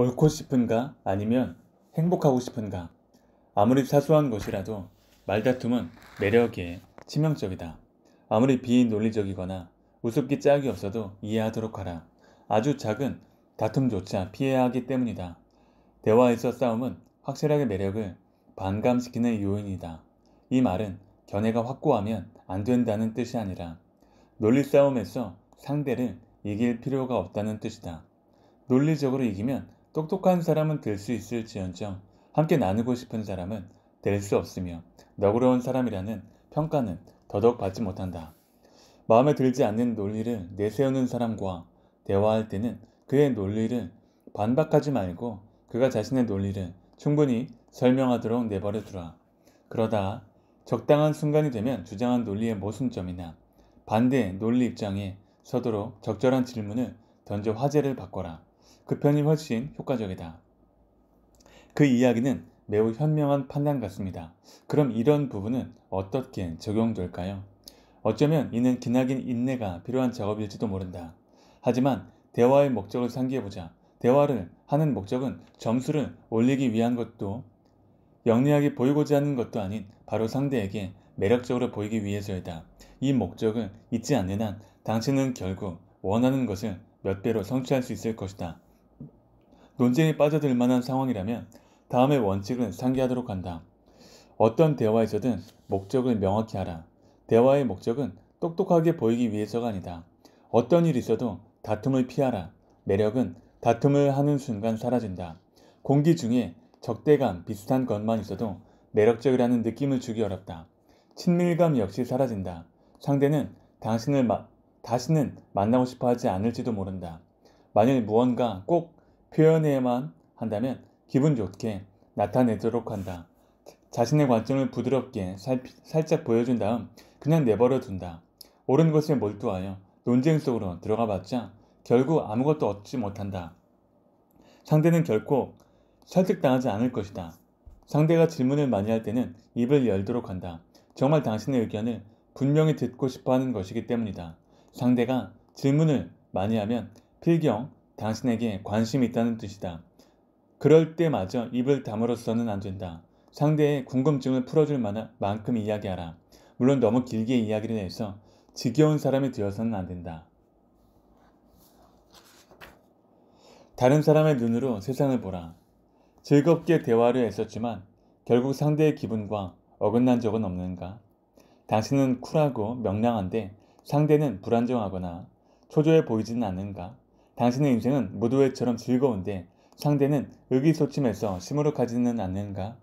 옳고 싶은가 아니면 행복하고 싶은가. 아무리 사소한 것이라도 말다툼은 매력에 치명적이다. 아무리 비논리적이거나 우습기 짝이 없어도 이해하도록 하라. 아주 작은 다툼조차 피해야 하기 때문이다. 대화에서 싸움은 확실하게 매력을 반감시키는 요인이다. 이 말은 견해가 확고하면 안 된다는 뜻이 아니라 논리 싸움에서 상대를 이길 필요가 없다는 뜻이다. 논리적으로 이기면 똑똑한 사람은 될 수 있을지언정 함께 나누고 싶은 사람은 될 수 없으며 너그러운 사람이라는 평가는 더더욱 받지 못한다. 마음에 들지 않는 논리를 내세우는 사람과 대화할 때는 그의 논리를 반박하지 말고 그가 자신의 논리를 충분히 설명하도록 내버려 두라. 그러다 적당한 순간이 되면 주장한 논리의 모순점이나 반대 논리 입장에 서도록 적절한 질문을 던져 화제를 바꿔라. 그 편이 훨씬 효과적이다. 그 이야기는 매우 현명한 판단 같습니다. 그럼 이런 부분은 어떻게 적용될까요? 어쩌면 이는 기나긴 인내가 필요한 작업일지도 모른다. 하지만 대화의 목적을 상기해보자. 대화를 하는 목적은 점수를 올리기 위한 것도 영리하게 보이고자 하는 것도 아닌 바로 상대에게 매력적으로 보이기 위해서이다. 이 목적을 잊지 않는 한 당신은 결국 원하는 것을 몇 배로 성취할 수 있을 것이다. 논쟁에 빠져들 만한 상황이라면 다음의 원칙을 상기하도록 한다. 어떤 대화에서든 목적을 명확히 하라. 대화의 목적은 똑똑하게 보이기 위해서가 아니다. 어떤 일이 있어도 다툼을 피하라. 매력은 다툼을 하는 순간 사라진다. 공기 중에 적대감 비슷한 것만 있어도 매력적이라는 느낌을 주기 어렵다. 친밀감 역시 사라진다. 상대는 다시는 만나고 싶어 하지 않을지도 모른다. 만일 무언가 꼭 표현해야만 한다면 기분 좋게 나타내도록 한다. 자신의 관점을 부드럽게 살짝 보여준 다음 그냥 내버려 둔다. 옳은 것에 몰두하여 논쟁 속으로 들어가 봤자 결국 아무것도 얻지 못한다. 상대는 결코 설득당하지 않을 것이다. 상대가 질문을 많이 할 때는 입을 열도록 한다. 정말 당신의 의견을 분명히 듣고 싶어 하는 것이기 때문이다. 상대가 질문을 많이 하면 필경 당신에게 관심이 있다는 뜻이다. 그럴 때마저 입을 다물어서는 안 된다. 상대의 궁금증을 풀어줄 만큼 이야기하라. 물론 너무 길게 이야기를 해서 지겨운 사람이 되어서는 안 된다. 다른 사람의 눈으로 세상을 보라. 즐겁게 대화를 했었지만 결국 상대의 기분과 어긋난 적은 없는가? 당신은 쿨하고 명랑한데 상대는 불안정하거나 초조해 보이지는 않는가? 당신의 인생은 무도회처럼 즐거운데 상대는 의기소침해서 시무룩하지는 않는가?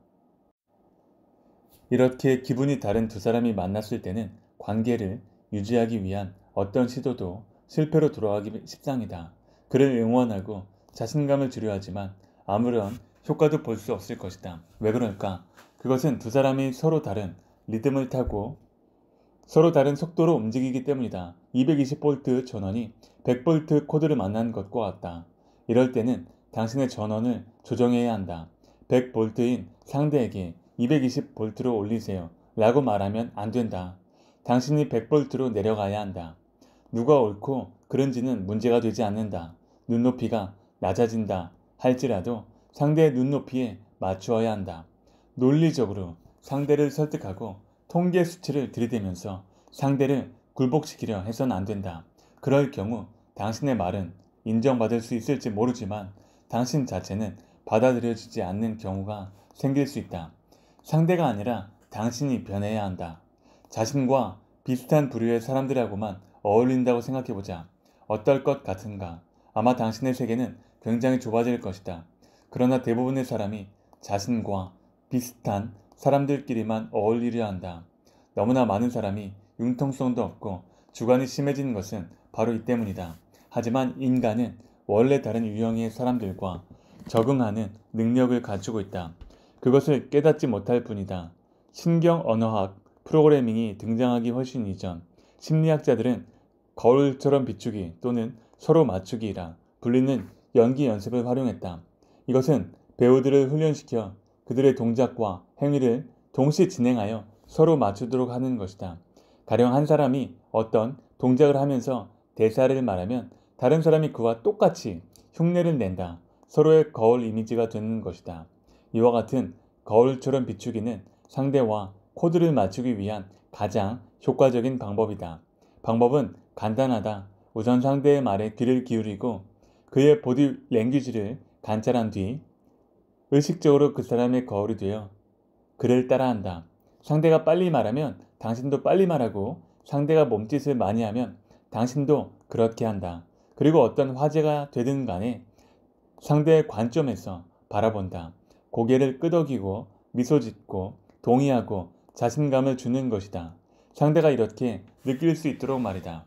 이렇게 기분이 다른 두 사람이 만났을 때는 관계를 유지하기 위한 어떤 시도도 실패로 돌아가기 십상이다. 그를 응원하고 자신감을 주려 하지만 아무런 효과도 볼 수 없을 것이다. 왜 그럴까? 그것은 두 사람이 서로 다른 리듬을 타고 서로 다른 속도로 움직이기 때문이다. 220V 전원이 100V 코드를 만난 것과 같다. 이럴 때는 당신의 전원을 조정해야 한다. 100V인 상대에게 220V로 올리세요. 라고 말하면 안 된다. 당신이 100V로 내려가야 한다. 누가 옳고 그른지는 문제가 되지 않는다. 눈높이가 낮아진다 할지라도 상대의 눈높이에 맞추어야 한다. 논리적으로 상대를 설득하고 통계 수치를 들이대면서 상대를 굴복시키려 해서는 안 된다. 그럴 경우 당신의 말은 인정받을 수 있을지 모르지만 당신 자체는 받아들여지지 않는 경우가 생길 수 있다. 상대가 아니라 당신이 변해야 한다. 자신과 비슷한 부류의 사람들하고만 어울린다고 생각해보자. 어떨 것 같은가? 아마 당신의 세계는 굉장히 좁아질 것이다. 그러나 대부분의 사람이 자신과 비슷한 사람들끼리만 어울리려 한다. 너무나 많은 사람이 융통성도 없고 주관이 심해진 것은 바로 이 때문이다. 하지만 인간은 원래 다른 유형의 사람들과 적응하는 능력을 가지고 있다. 그것을 깨닫지 못할 뿐이다. 신경언어학 프로그래밍이 등장하기 훨씬 이전 심리학자들은 거울처럼 비추기 또는 서로 맞추기라 불리는 연기 연습을 활용했다. 이것은 배우들을 훈련시켜 그들의 동작과 행위를 동시에 진행하여 서로 맞추도록 하는 것이다. 가령 한 사람이 어떤 동작을 하면서 대사를 말하면 다른 사람이 그와 똑같이 흉내를 낸다. 서로의 거울 이미지가 되는 것이다. 이와 같은 거울처럼 비추기는 상대와 코드를 맞추기 위한 가장 효과적인 방법이다. 방법은 간단하다. 우선 상대의 말에 귀를 기울이고 그의 보디 랭귀지를 관찰한 뒤 의식적으로 그 사람의 거울이 되어 그를 따라한다. 상대가 빨리 말하면 당신도 빨리 말하고 상대가 몸짓을 많이 하면 당신도 그렇게 한다. 그리고 어떤 화제가 되든 간에 상대의 관점에서 바라본다. 고개를 끄덕이고 미소 짓고 동의하고 자신감을 주는 것이다. 상대가 이렇게 느낄 수 있도록 말이다.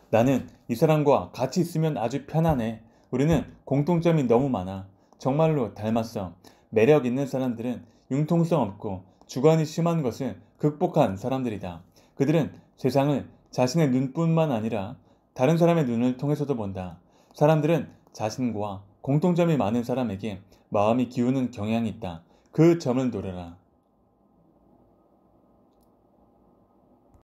나는 이 사람과 같이 있으면 아주 편안해. 우리는 공통점이 너무 많아. 정말로 닮았어. 매력 있는 사람들은 융통성 없고 주관이 심한 것을 극복한 사람들이다. 그들은 세상을 자신의 눈뿐만 아니라 다른 사람의 눈을 통해서도 본다. 사람들은 자신과 공통점이 많은 사람에게 마음이 기우는 경향이 있다. 그 점을 노려라.